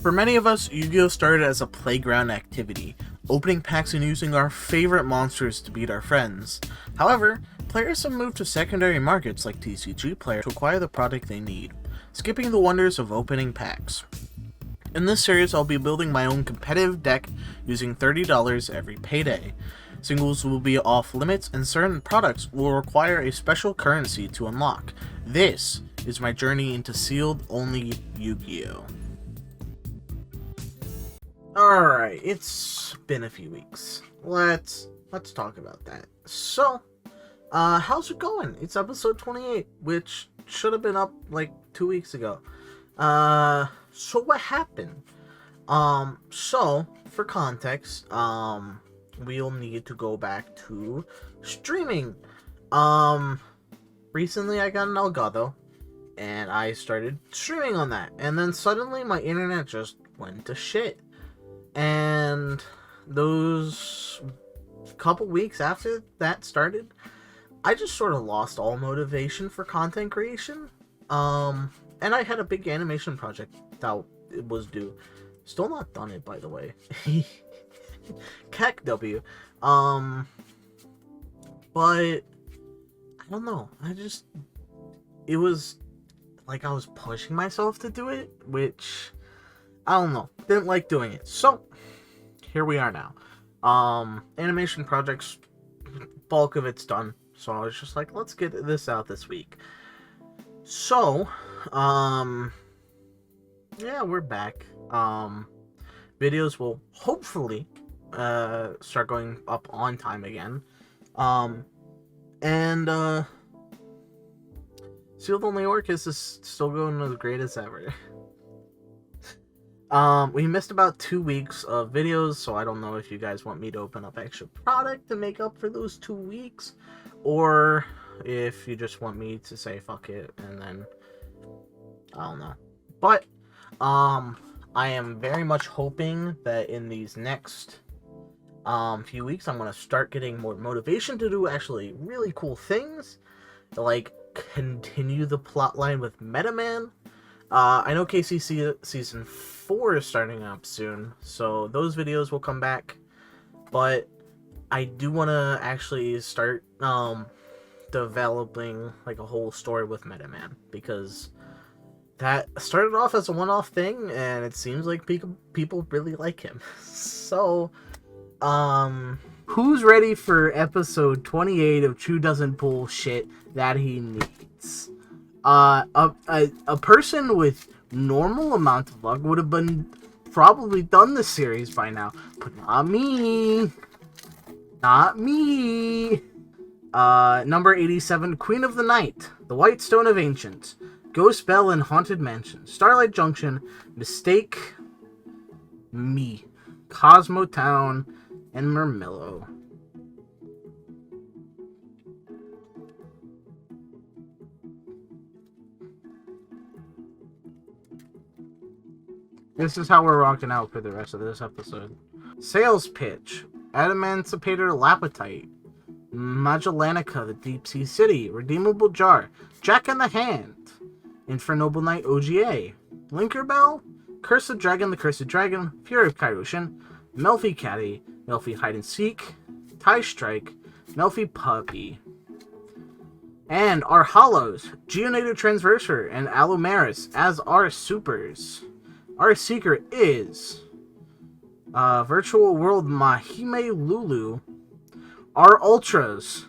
For many of us, Yu-Gi-Oh! Started as a playground activity, opening packs and using our favorite monsters to beat our friends. However, players have moved to secondary markets like TCG Player to acquire the product they need, skipping the wonders of opening packs. In this series, I'll be building my own competitive deck using $30 every payday. Singles will be off limits and certain products will require a special currency to unlock. This is my journey into Sealed Only Yugioh. Alright, it's been a few weeks. Let's talk about that. So, how's it going? It's episode 28, which should have been up like 2 weeks ago. So what happened? So, for context, we'll need to go back to streaming. Recently I got an Elgato, and I started streaming on that, and then suddenly my internet just went to shit. And those couple weeks after that started, I just sort of lost all motivation for content creation. And I had a big animation project that it was due. Still not done it, by the way. Cac W. But I don't know. It was like I was pushing myself to do it, which I don't know. Didn't like doing it. So here we are now. Animation projects, bulk of it's done. So I was just like, let's get this out this week. So, yeah, we're back. Videos will hopefully start going up on time again. Sealed Only Yugioh is still going as great as ever. We missed about 2 weeks of videos, so I don't know if you guys want me to open up extra product to make up for those 2 weeks, or if you just want me to say fuck it, and then, I don't know. But, I am very much hoping that in these next, few weeks, I'm gonna start getting more motivation to do actually really cool things, like continue the plotline with Meta Man. I know KCC Season 4 is starting up soon, so those videos will come back, but I do want to actually start developing like a whole story with Meta Man, because that started off as a one-off thing, and it seems like people really like him. So, who's ready for episode 28 of Chu Doesn't Pull Shit That He Needs? A person with normal amount of luck would have been probably done the series by now, but not me. Not me. Number 87, Queen of the Night, The White Stone of Ancients, Ghost Bell and Haunted Mansion, Starlight Junction, Mistake Me, Cosmo Town, and Mermillo. This is how we're rocking out for the rest of this episode. Sales Pitch, Adamancipator Lapitite, Magellanica, the Deep Sea City, Redeemable Jar, Jack in the Hand, Infernoble Knight OGA, Linker Bell, Cursed Dragon, the Cursed Dragon, Fury of Kaioshin, Melfi Caddy, Melfi Hide and Seek, Tie Strike, Melfi Puppy. And our Hollows, Geonator Transversor and Alumaris as our supers. Our secret is Virtual World Mahime Lulu. Our ultras,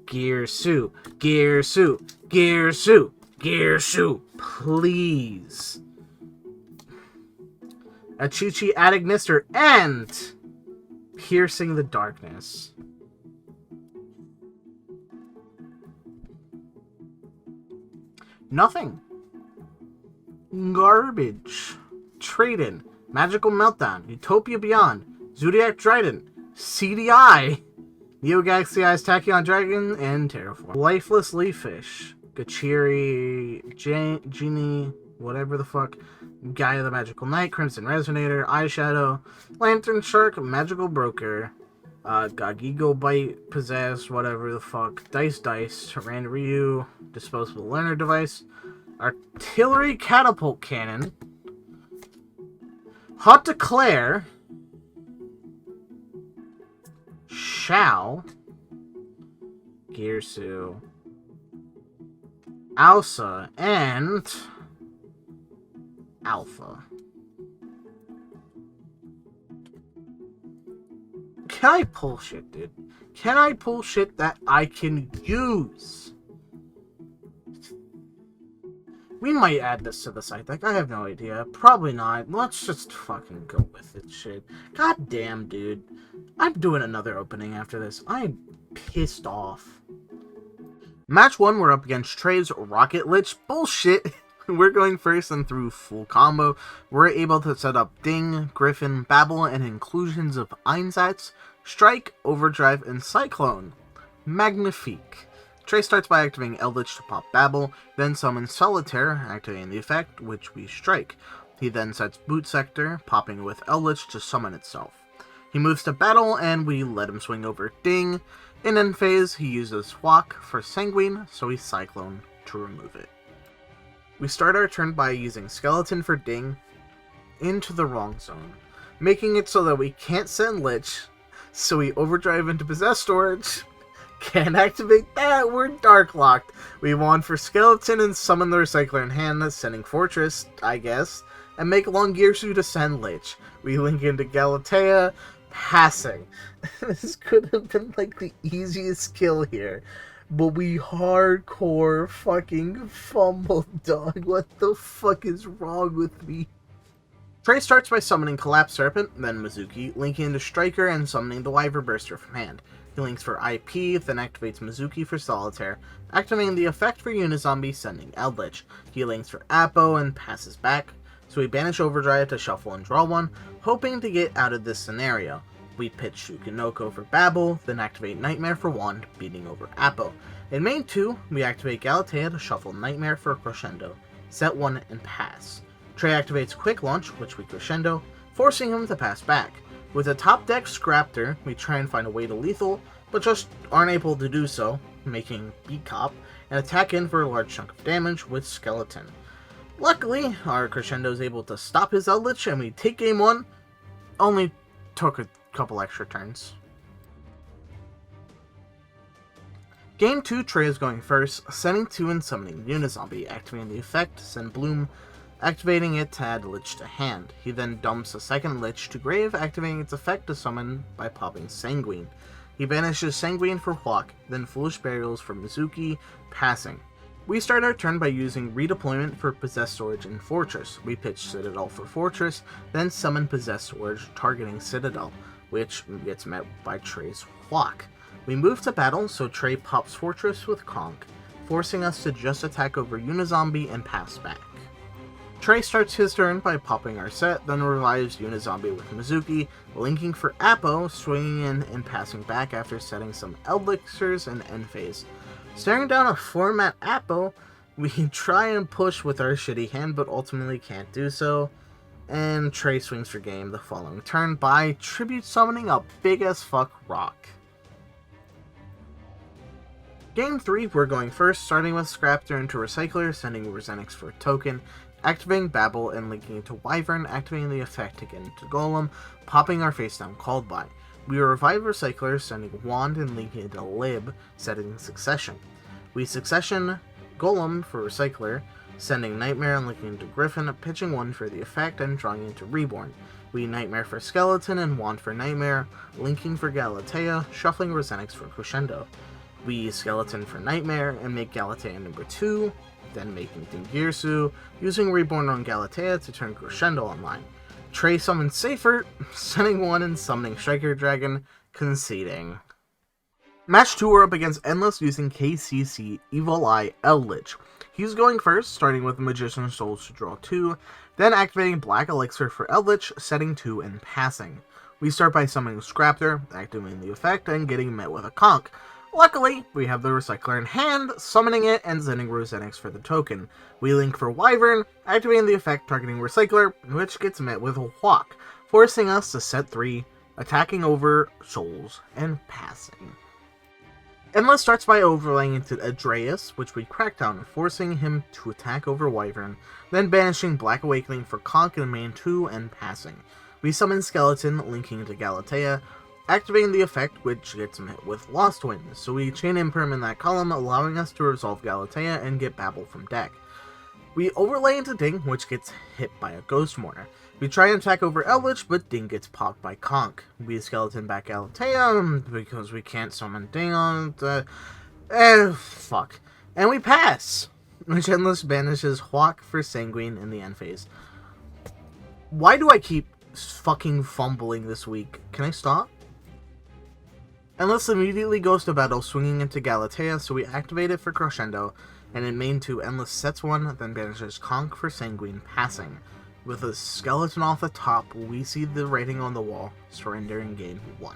Gearsu, Gearsu, Gearsu, Gearsu, please. Achichi Adignister and Piercing the Darkness. Nothing. Garbage. Trade-in, Magical Meltdown, Utopia Beyond, Zodiac Trident, CDI, Neo Galaxy Eyes Tachyon Dragon, and Terraform. Lifeless Leaffish, Gachiri, Genie, whatever the fuck, Gaia the Magical Knight, Crimson Resonator, Eyeshadow, Lantern Shark, Magical Broker, Gagigo Bite, Possessed, whatever the fuck, Dice, Rand Ryu, Disposable Learner Device, Artillery Catapult Cannon, Hot Declare shall Girsu, Alsa, and Alpha. Can I pull shit, dude? Can I pull shit that I can use? We might add this to the site deck. I have no idea. Probably not. Let's just fucking go with it, shit. God damn, dude. I'm doing another opening after this. I'm pissed off. Match 1, we're up against Trey's Rocket Lich. Bullshit. We're going first, and through full combo, we're able to set up Ding, Griffin, Babble, and inclusions of Einsatz, Strike, Overdrive, and Cyclone. Magnifique. Trey starts by activating Eldlich to pop Babble, then summons Solitaire, activating the effect, which we strike. He then sets Boot Sector, popping with Eldlich to summon itself. He moves to battle, and we let him swing over Ding. In end phase, he uses Walk for Sanguine, so we Cyclone to remove it. We start our turn by using Skeleton for Ding into the wrong zone, making it so that we can't send Lich, so we overdrive into Possess Storage. Can't activate that, we're Dark Locked. We wand for Skeleton and summon the Recycler in hand, sending Fortress, I guess, and make Longirsu to send Lich. We link into Galatea, passing. This could have been like the easiest kill here, but we hardcore fucking fumbled, dog. What the fuck is wrong with me? Trey starts by summoning Collapse Serpent, then Mizuki, linking into Striker and summoning the Wyver Burster from hand. He links for IP, then activates Mizuki for Solitaire, activating the effect for Unizombie, sending Eldlich. He links for Apo and passes back, so we banish Overdrive to shuffle and draw one, hoping to get out of this scenario. We pitch Shukinoko for Babble, then activate Nightmare for Wand, beating over Apo. In main 2, we activate Galatea to shuffle Nightmare for Crescendo, set 1 and pass. Trey activates Quick Launch, which we Crescendo, forcing him to pass back. With a top deck Scraptor, we try and find a way to lethal, but just aren't able to do so, making B-Cop, and attack in for a large chunk of damage with Skeleton. Luckily, our Crescendo is able to stop his Eldlich, and we take game 1. Only took a couple extra turns. Game 2, Trey is going first, sending 2 and summoning Unizombie, activating the effect, send Bloom, activating it to add Lich to hand. He then dumps a second Lich to grave, activating its effect to summon by popping Sanguine. He banishes Sanguine for Hawk, then Foolish Burials for Mizuki, passing. We start our turn by using Redeployment for Possess Storage and Fortress. We pitch Citadel for Fortress, then summon Possess Storage targeting Citadel, which gets met by Trey's Hawk. We move to battle, so Trey pops Fortress with Conk, forcing us to just attack over Unizombie and pass back. Trey starts his turn by popping our set, then revives Unizombie with Mizuki, linking for Apo, swinging in and passing back after setting some Elixirs in end phase. Staring down a format Apo, we try and push with our shitty hand, but ultimately can't do so, and Trey swings for game the following turn by tribute summoning a big as fuck rock. Game 3, we're going first, starting with Scraptor into Recycler, sending Resenix for a token, activating Babble and linking into Wyvern, activating the effect to get into Golem, popping our face down called by. We revive Recycler, sending Wand and linking into Lib, setting Succession. We Succession Golem for Recycler, sending Nightmare and linking into Griffin, pitching 1 for the effect and drawing into Reborn. We Nightmare for Skeleton and Wand for Nightmare, linking for Galatea, shuffling Resenix for Crescendo. We Skeleton for Nightmare and make Galatea number 2, then making Dingirsu, using Reborn on Galatea to turn Crescendo online. Trey summons Safer, sending 1 and summoning Striker Dragon, conceding. Match 2, we're up against Endless using KCC EE-Eldlich. He's going first, starting with Magician's Souls to draw 2, then activating Black Elixir for Eldlich, setting 2 and passing. We start by summoning Scraptor, activating the effect, and getting met with a Conk. Luckily, we have the Recycler in hand, summoning it and sending Rosenix for the token. We link for Wyvern, activating the effect targeting Recycler, which gets met with a Hawk, forcing us to set 3, attacking over Souls and passing. Endless starts by overlaying into Adreus, which we crack down, forcing him to attack over Wyvern, then banishing Black Awakening for Conk in main 2 and passing. We summon Skeleton, linking to Galatea, activating the effect, which gets him hit with Lost Wind, so we chain Imperm in that column, allowing us to resolve Galatea and get Babel from deck. We overlay into Ding, which gets hit by a Ghost Mourner. We try and attack over Eldlich, but Ding gets popped by Conk. We skeleton back Galatea, because we can't summon Ding on fuck. And we pass! Which Endless banishes Hawk for Sanguine in the end phase. Why do I keep fucking fumbling this week? Can I stop? Endless immediately goes to battle, swinging into Galatea, so we activate it for Crescendo, and in main 2, Endless sets 1, then banishes Conk for Sanguine, passing. With a skeleton off the top, we see the writing on the wall, surrender in game 1.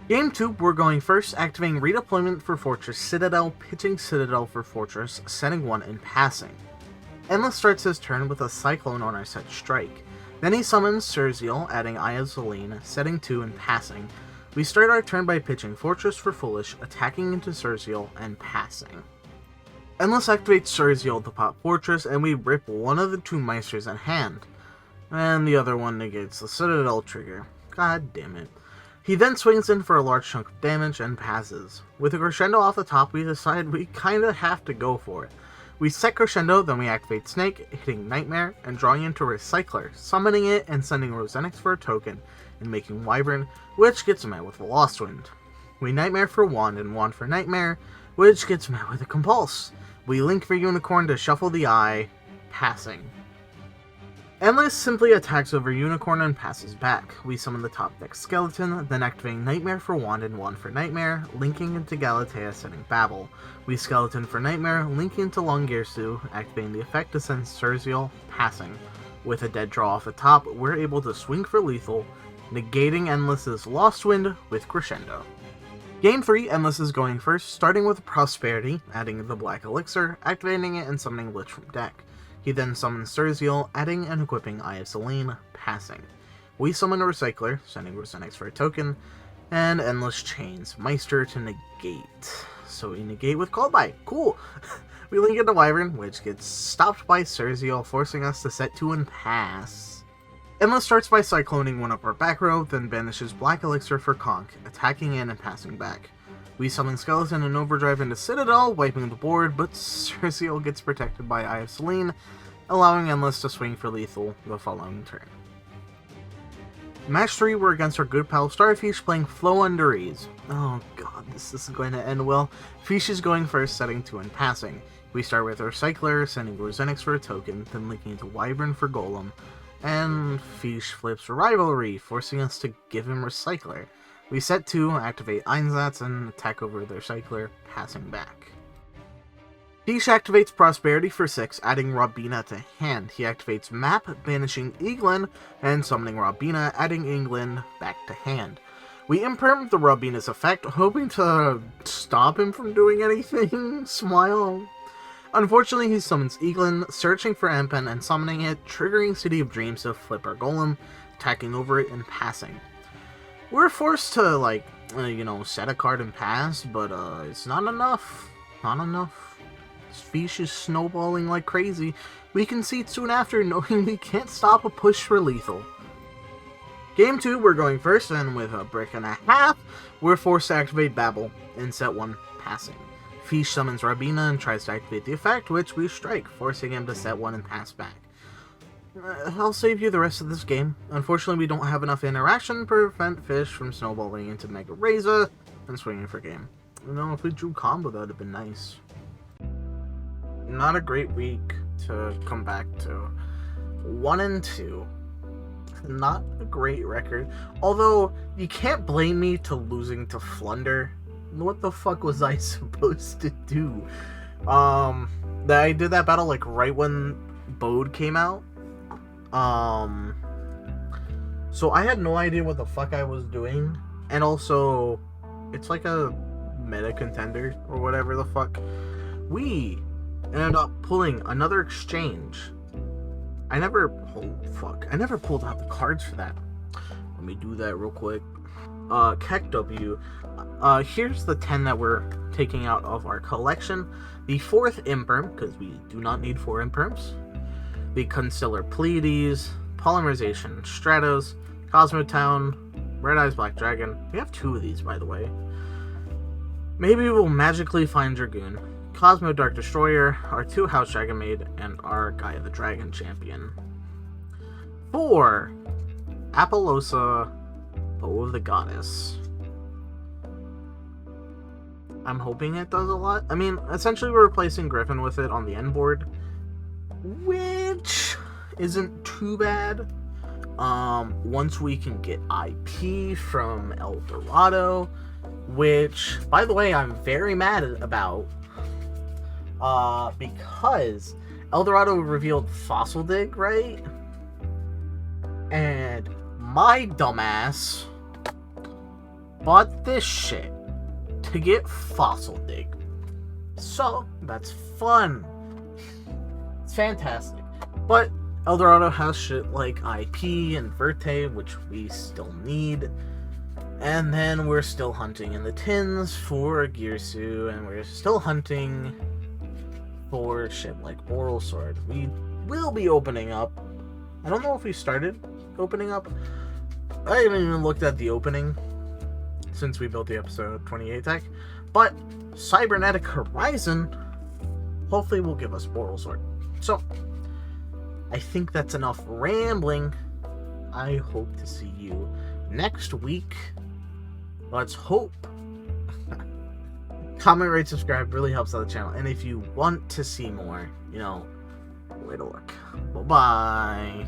Game 2, we're going first, activating redeployment for Fortress Citadel, pitching Citadel for Fortress, setting 1 and passing. Endless starts his turn with a Cyclone on our set strike. Then he summons Surzeal, adding Eye of Selene, setting 2 and passing. We start our turn by pitching Fortress for Foolish, attacking into Surzeal, and passing. Endless activates Surzeal to pop Fortress, and we rip one of the 2 Meisters in hand. And the other one negates the Citadel trigger. God damn it. He then swings in for a large chunk of damage and passes. With a Crescendo off the top, we decide we kinda have to go for it. We set Crescendo, then we activate Snake, hitting Nightmare, and drawing into Recycler, summoning it and sending Rosenix for a token, and making Wyvern, which gets met with a Lost Wind. We Nightmare for Wand and Wand for Nightmare, which gets met with a Compulse. We link for Unicorn to shuffle the eye, passing. Endless simply attacks over Unicorn and passes back. We summon the top deck Skeleton, then activating Nightmare for Wand and Wand for Nightmare, linking into Galatea, setting Babel. We Skeleton for Nightmare, linking into Flunder's, activating the effect to send Surzeal, passing. With a dead draw off the top, we're able to swing for lethal, negating Endless's Lost Wind with Crescendo. Game 3, Endless is going first, starting with Prosperity, adding the Black Elixir, activating it and summoning Lich from deck. He then summons Surzeal, adding and equipping Eye of Selene, passing. We summon a Recycler, sending Rosenix for a token, and Endless chains Meister to negate. So we negate with Callby. Cool! We link into Wyvern, which gets stopped by Surzeal, forcing us to set 2 and pass. Endless starts by cycloning one up our back row, then banishes Black Elixir for Conk, attacking in and passing back. We summon Skeleton and Overdrive into Citadel, wiping the board, but Surzeal gets protected by Eye of Selene, allowing Endless to swing for lethal the following turn. Match 3, we're against our good pal Starfish playing Floowandeerze. Oh god, this is going to end well. Fish is going first, setting 2 and passing. We start with our Recycler, sending Rosenix for a token, then linking into Wyvern for Golem, and Fish flips Rivalry, forcing us to give him Recycler. We set 2, activate Einsatz, and attack over the Recycler, passing back. Fish activates Prosperity for 6, adding Robina to hand. He activates Map, banishing Eaglin, and summoning Robina, adding England back to hand. We imperm the Robina's effect, hoping to stop him from doing anything. Smile. Unfortunately, he summons Eaglin, searching for Empen and summoning it, triggering City of Dreams to flip our Golem, attacking over it and passing. We're forced to, set a card and pass, but it's not enough. Not enough. This Fish is snowballing like crazy. We concede soon after, knowing we can't stop a push for lethal. Game 2, we're going first, and with a brick and a half, we're forced to activate Babel in set 1, passing. Fish summons Robina and tries to activate the effect, which we strike, forcing him to set 1 and pass back. I'll save you the rest of this game. Unfortunately, we don't have enough interaction to prevent Fish from snowballing into Mega Reza and swinging for game. If we drew combo, that would have been nice. Not a great week to come back to. 1-2. Not a great record. Although, you can't blame me to losing to Flunder. What the fuck was I supposed to do? I did that battle right when Bode came out. So I had no idea what the fuck I was doing. And also, it's like a meta contender or whatever the fuck. We ended up pulling another exchange. I never pulled out the cards for that. Let me do that real quick. Keck W. Here's the 10 that we're taking out of our collection. The 4th Imperm, because we do not need 4 Imperms. The Concealer Pleiades, Polymerization Stratos, Cosmotown, Red Eyes Black Dragon. We have 2 of these, by the way. Maybe we'll magically find Dragoon, Cosmo Dark Destroyer, our 2 House Dragon Maid, and our Gaia the Dragon Champion. 4. Apollosa, Bow of the Goddess. I'm hoping it does a lot. I mean, essentially we're replacing Griffin with it on the end board, which isn't too bad. Once we can get IP from El Dorado, which, by the way, I'm very mad about, because El Dorado revealed Fossil Dig, right? And my dumbass bought this shit to get Fossil Dig. So, that's fun. It's fantastic. But El Dorado has shit like IP and Verte, which we still need. And then we're still hunting in the tins for Gearsu, and we're still hunting for shit like Oral Sword. We will be opening up. I don't know if we started opening up. I haven't even looked at the opening since we built the episode 28 deck. But Cybernetic Horizon hopefully will give us Oral Sword. So, I think that's enough rambling. I hope to see you next week. Let's hope. Comment, rate, subscribe really helps out the channel. And if you want to see more, you know, way to look. Bye-bye.